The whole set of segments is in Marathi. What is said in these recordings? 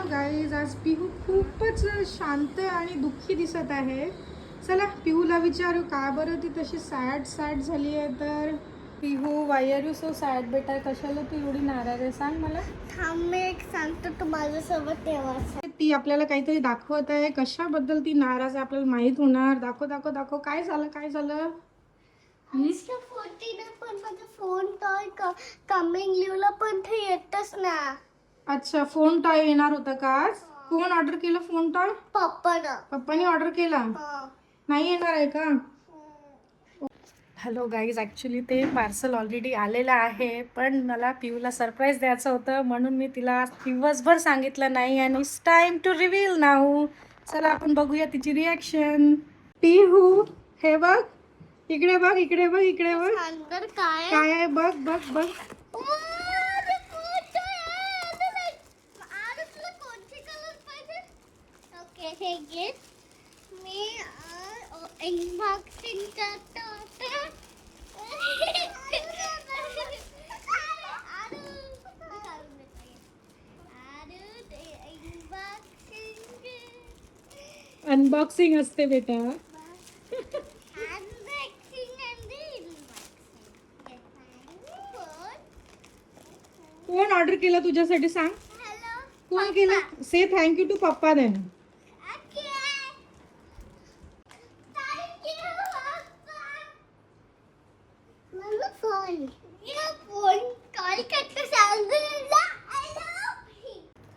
हॅलो गाईज, आज पिहू खूपच शांत आणि दुःखी दिसत आहे. चला पिहूला विचारू का बरं ती तशी सॅड झाली आहे. तर Pihu, why are you so sad बेटा? कशाला तू एवढी नाराज आहे, सांग मला. थांब, मी एक सांगतो तू माझ्यासोबत तेव्हा. ती आपल्याला काहीतरी दाखवत आहे. कशाबद्दल ती नाराज आहे आपल्याला माहीत होणार. दाखव दाखव दाखव, काय झालं काय झालं? पण माझा फोन टॉय कमिंग लिव्हला पण ते येतच ना. अच्छा, फोन टॉय येणार होता का आज? कोण ऑर्डर केलं फोन टॉय? पप्पानी ऑर्डर केला. नाही येणार आहे का? हॅलो गाईज, ॲक्च्युली ते पार्सल ऑलरेडी आलेलं आहे, पण मला पिहूला सरप्राईज द्यायचं होतं म्हणून मी तिला दिवसभर सांगितलं नाही. आणि it's time to reveal now. चला आपण बघूया तिची रिॲक्शन. पिहू, हे बघ, इकडे बघ इकडे बघ इकडे बघ. अंदर काय काय आहे बघ बघ बघ. मी अनबॉक्सिंग करतो. अनबॉक्सिंग असते बेटा. कोण ऑर्डर केलं तुझ्यासाठी, सांग. कोण केलं? से थँक्यू टू पप्पा देन.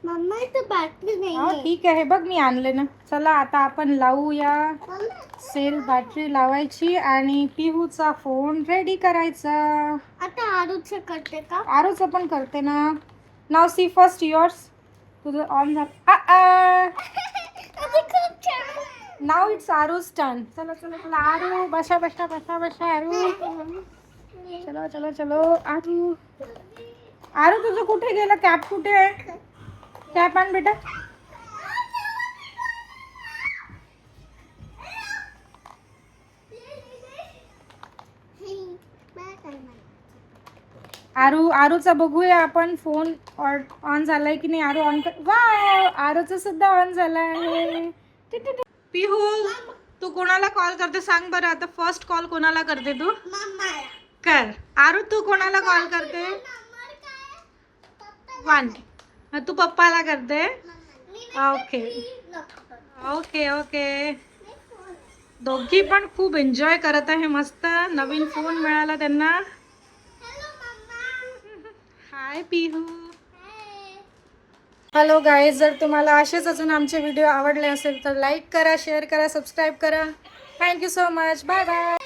मम्मा इथं बॅटरी नाही. ठीक आहे, बघ मी आणले ना. चला आता आपण लावूया सेल. बॅटरी लावायची आणि पिहूचा फोन रेडी करायचा. आता आरूचं करते का? आरूचं पण करते ना. नाव सी फर्स्ट युअर्स. तुझं ऑन झालं. खूप छान. नाव इट्स आरूज टर्न. चला चला चला आरू, बसा बसा बसा बसा आरू. चलो चलो चलो आरू. आरू तुझं कुठे गेलं? कॅप कुठे आहे? कॅप आण बेटा. आरूचा बघूया आपण फोन ऑन झालाय की नाही. आरू ऑन कर. वा, आरूचा सुद्धा ऑन झाला आहे. पिहू, तू कोणाला कॉल करते सांग बरं. आता फर्स्ट कॉल कोणाला करते तू? कर. आरू, तू कोणाला कॉल करते? 1. तू पप्पाला करते. Okay okay okay. दोघी पण खूप एन्जॉय करत आहे. मस्त नवीन फोन मिळाला त्यांना. हाय पिहू. हॅलो गाईज, जर तुम्हाला असेच अजून आमचे व्हिडिओ आवडले असेल तर लाईक करा, शेअर करा, सबस्क्राईब करा. Thank you so much. Bye bye.